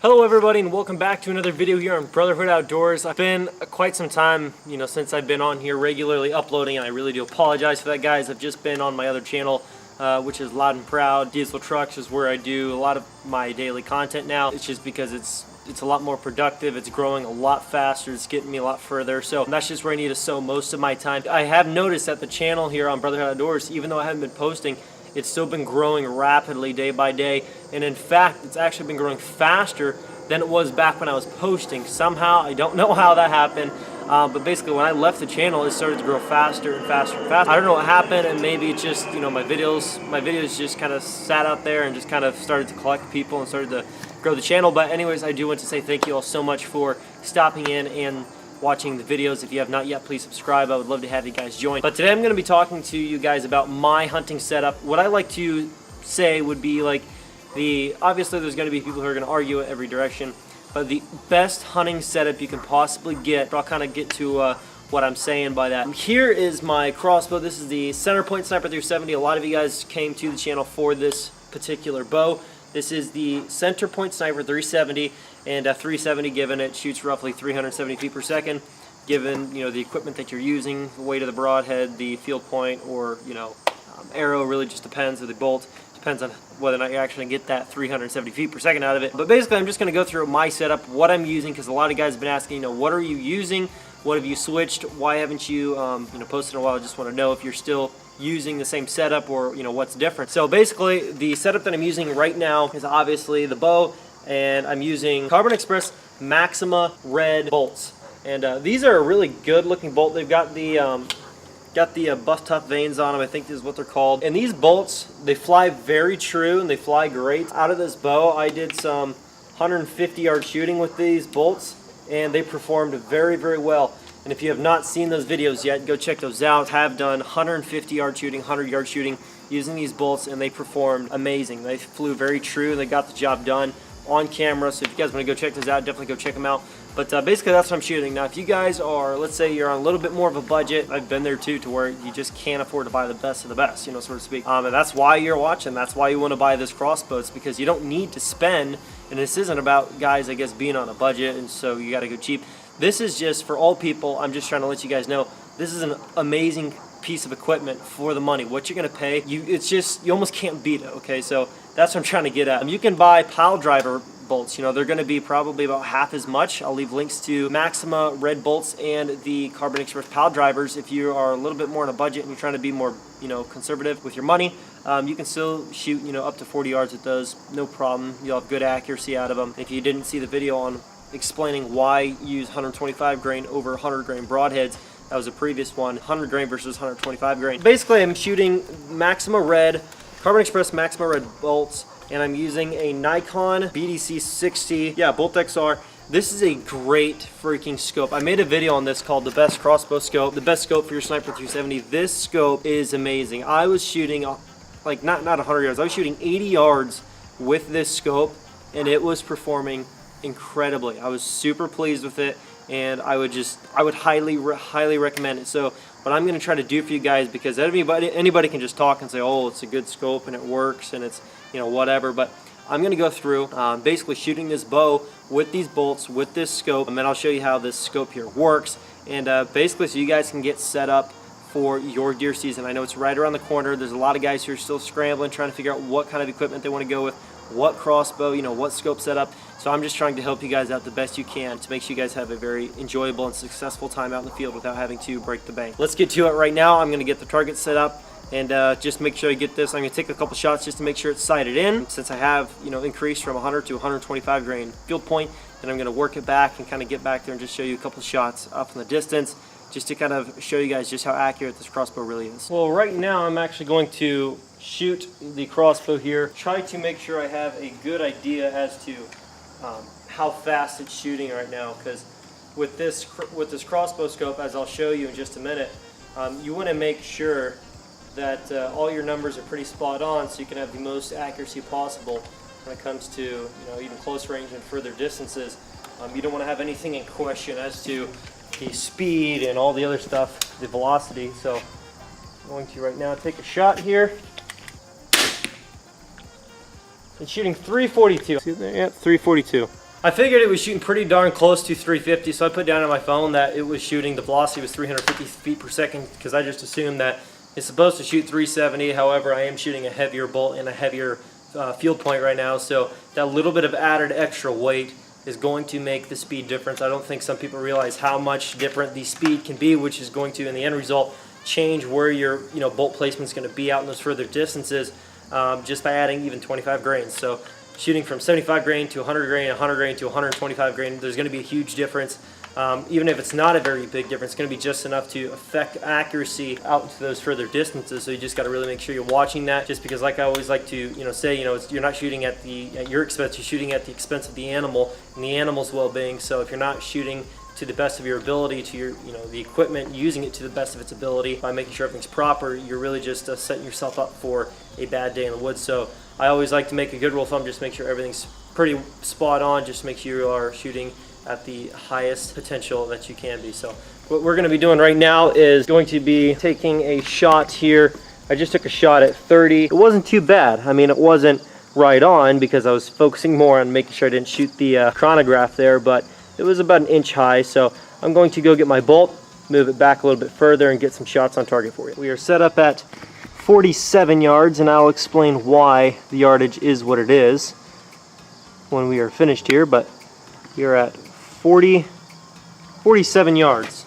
Hello everybody and welcome back to another video here on Brotherhood Outdoors. It's been quite some time, since I've been on here regularly uploading, and I really do apologize for that, guys. I've just been on my other channel, which is Loud and Proud. Diesel Trucks is where I do a lot of my daily content now. It's just because it's a lot more productive, it's growing a lot faster, it's getting me a lot further, so that's just where I need to sow most of my time. I have noticed that the channel here on Brotherhood Outdoors, even though I haven't been posting, it's still been growing rapidly day by day, and in fact it's actually been growing faster than it was back when I was posting. Somehow, I don't know how that happened, but basically when I left the channel it started to grow faster and faster and faster. I don't know what happened, and maybe it's just my videos just kind of sat out there and just kind of started to collect people and started to grow the channel. But anyways, I do want to say thank you all so much for stopping in and watching the videos. If you have not yet, please subscribe. I would love to have you guys join. But today I'm going to be talking to you guys about my hunting setup. What I like to say would be like obviously there's going to be people who are going to argue it every direction, but the best hunting setup you can possibly get. I'll kind of get to what I'm saying by that. Here is my crossbow. This is the CenterPoint Sniper 370. A lot of you guys came to the channel for this particular bow. This is the CenterPoint Sniper 370, and 370 given it shoots roughly 370 feet per second. Given the equipment that you're using, the weight of the broadhead, the field point, or arrow, really just depends, or the bolt. Depends on whether or not you're actually going to get that 370 feet per second out of it. But basically, I'm just going to go through my setup, what I'm using, because a lot of guys have been asking, what are you using? What have you switched? Why haven't you, posted in a while? I just want to know if you're still using the same setup or, what's different. So basically, the setup that I'm using right now is obviously the bow, and I'm using Carbon Express Maxima red bolts. And these are a really good looking bolt. They've got the buff tough vanes on them, I think this is what they're called. And these bolts, they fly very true and they fly great. Out of this bow, I did some 150 yard shooting with these bolts, and they performed very, very well. And if you have not seen those videos yet, go check those out. I have done 150 yard shooting, 100 yard shooting using these bolts, and they performed amazing. They flew very true and they got the job done on camera. So if you guys want to go check those out, definitely go check them out. But basically that's what I'm shooting. Now if you guys are, let's say you're on a little bit more of a budget, I've been there too, to where you just can't afford to buy the best of the best, so to speak. And that's why you're watching, that's why you want to buy this crossbow. It's because you don't need to spend, and this isn't about guys, I guess, being on a budget and so you got to go cheap. This is just for all people. I'm just trying to let you guys know this is an amazing piece of equipment for the money. What you're going to pay, you almost can't beat it, okay? So that's what I'm trying to get at. You can buy pile driver bolts, they're going to be probably about half as much. I'll leave links to Maxima red bolts and the Carbon Express pile drivers. If you are a little bit more on a budget and you're trying to be more conservative with your money, you can still shoot up to 40 yards with those, no problem. You'll have good accuracy out of them. If you didn't see the video on explaining why use 125 grain over 100 grain broadheads, that was a previous one, 100 grain versus 125 grain. Basically, I'm shooting Maxima red, Carbon Express Maxima red bolts, and I'm using a Nikon BDC 60, Bolt XR. This is a great freaking scope. I made a video on this called the best crossbow scope, the best scope for your Sniper 370. This scope is amazing. I was shooting like not 100 yards, I was shooting 80 yards with this scope, and it was performing incredibly. I was super pleased with it, and I would highly recommend it. So what I'm going to try to do for you guys, because anybody can just talk and say, oh, it's a good scope and it works and it's whatever, but I'm going to go through basically shooting this bow with these bolts, with this scope, and then I'll show you how this scope here works, and basically so you guys can get set up for your deer season. I know it's right around the corner. There's a lot of guys who are still scrambling, trying to figure out what kind of equipment they want to go with, what crossbow, what scope setup. So I'm just trying to help you guys out the best you can to make sure you guys have a very enjoyable and successful time out in the field without having to break the bank. Let's get to it right now. I'm going to get the target set up and just make sure I get this. I'm going to take a couple shots just to make sure it's sighted in. Since I have increased from 100 to 125 grain field point, then I'm going to work it back and kind of get back there and just show you a couple shots up in the distance, just to kind of show you guys just how accurate this crossbow really is. Well, right now I'm actually going to shoot the crossbow here. Try to make sure I have a good idea as to how fast it's shooting right now, because with this crossbow scope, as I'll show you in just a minute, you want to make sure that all your numbers are pretty spot on, so you can have the most accuracy possible when it comes to even close range and further distances. You don't want to have anything in question as to the speed and all the other stuff, the velocity. So I'm going to right now take a shot here. And shooting 342. See there? Yeah, 342. I figured it was shooting pretty darn close to 350, so I put down on my phone that it was shooting, the velocity was 350 feet per second, because I just assumed that it's supposed to shoot 370. However, I am shooting a heavier bolt and a heavier field point right now, so that little bit of added extra weight is going to make the speed difference. I don't think some people realize how much different the speed can be, which is going to, in the end result, change where your bolt placement is going to be out in those further distances, just by adding even 25 grains. So shooting from 75 grain to 100 grain, 100 grain to 125 grain, there's going to be a huge difference. Even if it's not a very big difference, it's going to be just enough to affect accuracy out into those further distances. So you just got to really make sure you're watching that. Just because, like I always like to say, you're not shooting at your expense, you're shooting at the expense of the animal and the animal's well-being. So if you're not shooting to the best of your ability, to your the equipment, using it to the best of its ability by making sure everything's proper, you're really just setting yourself up for a bad day in the woods. So I always like to make a good rule of thumb, just make sure everything's pretty spot on, just make sure you are shooting at the highest potential that you can be. So what we're going to be doing right now is going to be taking a shot here. I just took a shot at 30. It wasn't too bad. I mean, it wasn't right on because I was focusing more on making sure I didn't shoot the chronograph there, but it was about an inch high. So I'm going to go get my bolt, move it back a little bit further, and get some shots on target for you. We are set up at 47 yards, and I'll explain why the yardage is what it is when we are finished here, but we are at 47 yards.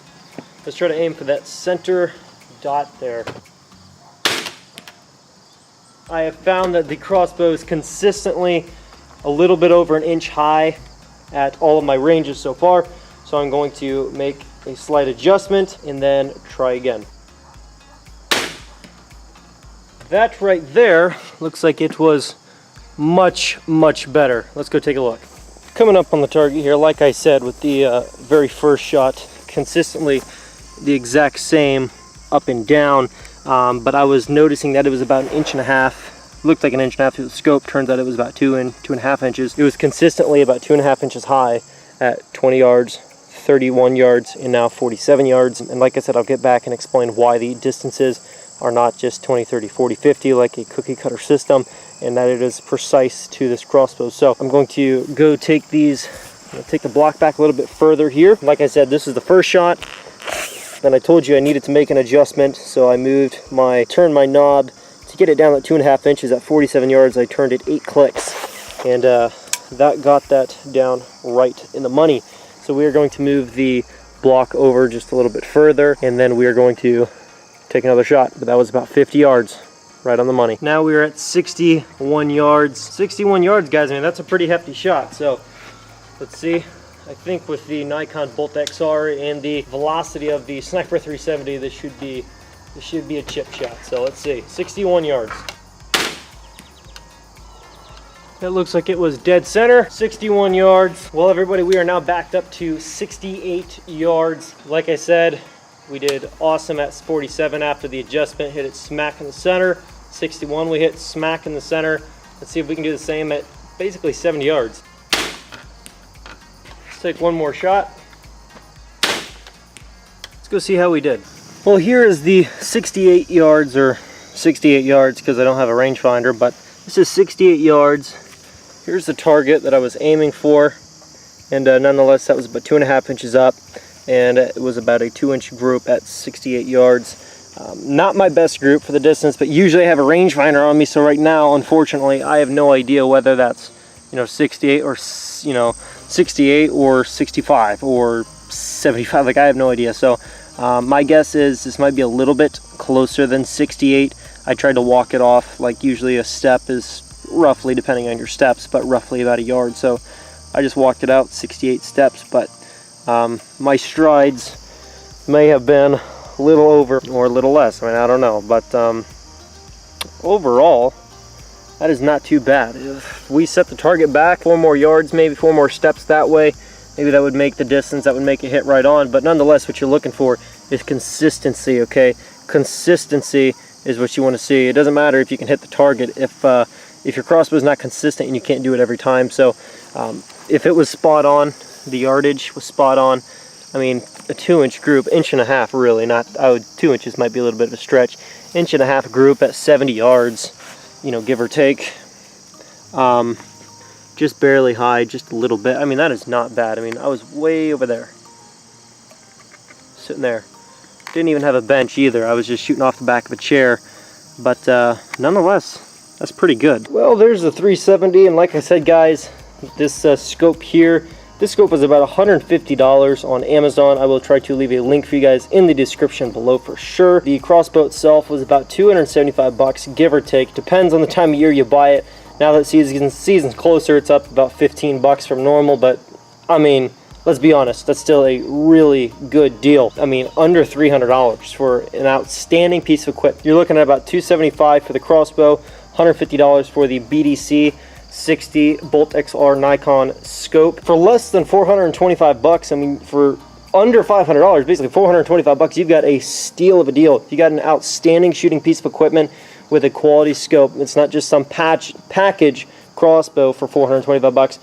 Let's try to aim for that center dot there. I have found that the crossbow is consistently a little bit over an inch high at all of my ranges so far, so I'm going to make a slight adjustment and then try again. That right there looks like it was much better. Let's go take a look. Coming up on the target here, like I said, with the very first shot, consistently the exact same up and down, but I was noticing that it was about an inch and a half. Looked like an inch and a half through the scope. Turns out it was about 2.5 inches. It was consistently about 2.5 inches high at 20 yards, 31 yards, and now 47 yards. And like I said, I'll get back and explain why the distances are not just 20, 30, 40, 50 like a cookie cutter system, and that it is precise to this crossbow. So I'm going to go take take the block back a little bit further here. Like I said, this is the first shot. Then I told you I needed to make an adjustment, so I turned my knob to get it down at 2.5 inches at 47 yards. I turned it 8 clicks, and that got that down right in the money. So we are going to move the block over just a little bit further, and then we are going to take another shot. But that was about 50 yards, right on the money. Now we're at 61 yards. 61 yards, guys. I mean, that's a pretty hefty shot. So let's see. I think with the Nikon Bolt XR and the velocity of the Sniper 370, this should be a chip shot. So let's see. 61 yards. That looks like it was dead center. 61 yards. Well, everybody, we are now backed up to 68 yards. Like I said, we did awesome at 47 after the adjustment. Hit it smack in the center. 61, we hit smack in the center. Let's see if we can do the same at basically 70 yards. Let's take one more shot. Let's go see how we did. Well, here is the 68 yards, or 68 yards because I don't have a rangefinder, but this is 68 yards. Here's the target that I was aiming for, and nonetheless that was about 2.5 inches up, and it was about a 2-inch group at 68 yards. Not my best group for the distance, but usually I have a rangefinder on me, so right now, unfortunately, I have no idea whether that's 68 or 68 or 65 or 75. Like, I have no idea. So my guess is this might be a little bit closer than 68. I tried to walk it off like usually a step is roughly, depending on your steps, but roughly about a yard. So I just walked it out 68 steps, but my strides may have been a little over or a little less. I mean, I don't know, but overall that is not too bad. If we set the target back 4 more yards, maybe 4 more steps that way, maybe that would make the distance, that would make it hit right on. But nonetheless, what you're looking for is consistency, okay? Consistency is what you want to see. It doesn't matter if you can hit the target if your crossbow is not consistent and you can't do it every time. So if it was spot on, the yardage was spot on. I mean, a 2-inch group, 1.5 inches really, not, 2 inches might be a little bit of a stretch. 1.5 inch group at 70 yards, give or take. just barely high, just a little bit. I mean, that is not bad. I mean, I was way over there, sitting there. Didn't even have a bench either. I was just shooting off the back of a chair, but nonetheless, that's pretty good. Well, there's the 370, and like I said, guys, this scope here, this scope was about $150 on Amazon. I will try to leave a link for you guys in the description below for sure. The crossbow itself was about 275 bucks, give or take. Depends on the time of year you buy it. Now that season's closer, it's up about 15 bucks from normal, but I mean, let's be honest, that's still a really good deal. I mean, under $300 for an outstanding piece of equipment. You're looking at about $275 for the crossbow, $150 for the BDC 60 Bolt XR Nikon scope. For less than 425 bucks, I mean, for under $500, basically 425 bucks, you've got a steal of a deal. You got an outstanding shooting piece of equipment with a quality scope. It's not just some package crossbow for 425 bucks.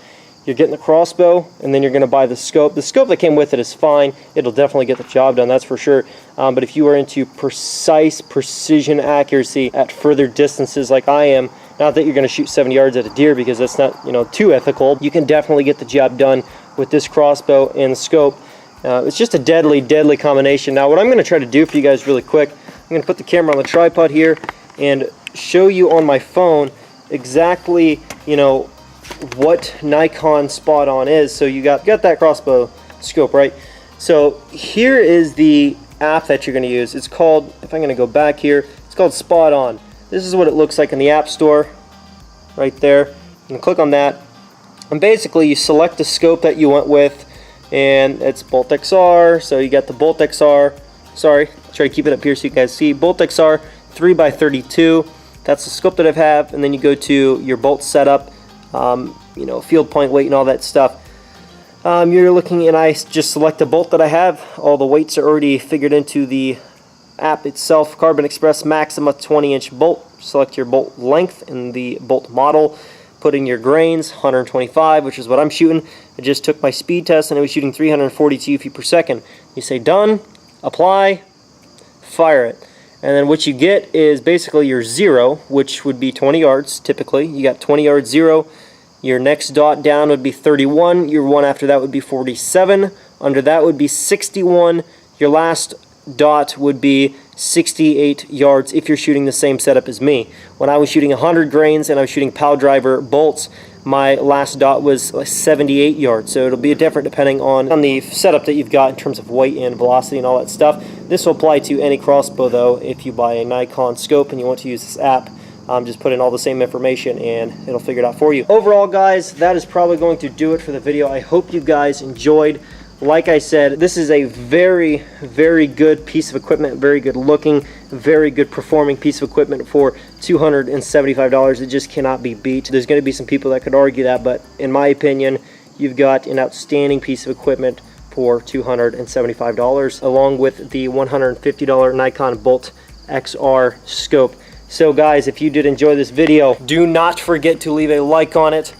You're getting the crossbow, and then you're going to buy the scope. The scope that came with it is fine. It'll definitely get the job done, that's for sure. But if you are into precision accuracy at further distances like I am, not that you're going to shoot 70 yards at a deer because that's not, you know, too ethical, you can definitely get the job done with this crossbow and the scope. It's just a deadly combination. Now, what I'm going to try to do for you guys really quick, I'm going to put the camera on the tripod here and show you on my phone exactly, you know, what Nikon spot on is. So you got that crossbow scope, right? So here is the app that you're going to use. It's called, if I'm going to go back here, it's called Spot On. This is what it looks like in the App Store right there. You can click on that, and basically you select the scope that you went with, and it's Bolt XR. So you got the Bolt XR, sorry, try to keep it up here so you guys see, Bolt XR 3x32. That's the scope that I have, and then you go to your bolt setup, you know, field point weight and all that stuff. You're looking, and I just select the bolt that I have. All the weights are already figured into the app itself. Carbon Express Maxima 20-inch bolt. Select your bolt length and the bolt model. Put in your grains, 125, which is what I'm shooting. I just took my speed test and I was shooting 342 feet per second. You say done, apply, fire it. And then what you get is basically your 0, which would be 20 yards typically. You got 20 yards 0. Your next dot down would be 31. Your one after that would be 47. Under that would be 61. Your last dot would be 68 yards if you're shooting the same setup as me. When I was shooting 100 grains and I was shooting pow driver bolts, my last dot was 78 yards. So it'll be different depending on the setup that you've got in terms of weight and velocity and all that stuff. This will apply to any crossbow though. If you buy a Nikon scope and you want to use this app, just put in all the same information and it'll figure it out for you. Overall, guys, that is probably going to do it for the video. I hope you guys enjoyed. Like I said, this is a very good piece of equipment, very good looking, very good performing piece of equipment for $275. It just cannot be beat. There's going to be some people that could argue that, but in my opinion, you've got an outstanding piece of equipment for $275, along with the $150 Nikon Bolt XR scope. So guys, if you did enjoy this video, do not forget to leave a like on it.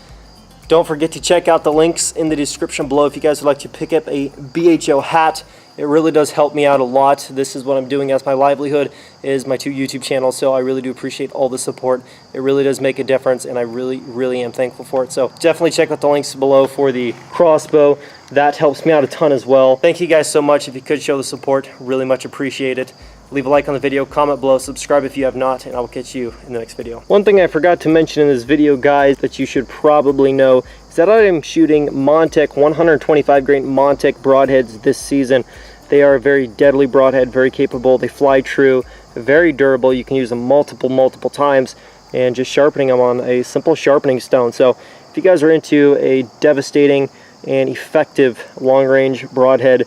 Don't forget to check out the links in the description below if you guys would like to pick up a BHO hat. It really does help me out a lot. This is what I'm doing as my livelihood, is my 2 YouTube channels, so I really do appreciate all the support. It really does make a difference, and I really am thankful for it. So definitely check out the links below for the crossbow. That helps me out a ton as well. Thank you guys so much. If you could show the support, really much appreciate it. Leave a like on the video, comment below, subscribe if you have not, and I will catch you in the next video. One thing I forgot to mention in this video, guys, that you should probably know is that I am shooting Montec 125 grain Montec broadheads this season. They are a very deadly broadhead, very capable. They fly true, very durable. You can use them multiple times, and just sharpening them on a simple sharpening stone. So if you guys are into a devastating and effective long-range broadhead,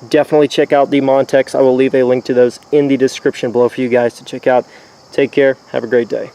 definitely check out the Montecs. I will leave a link to those in the description below for you guys to check out. Take care. Have a great day.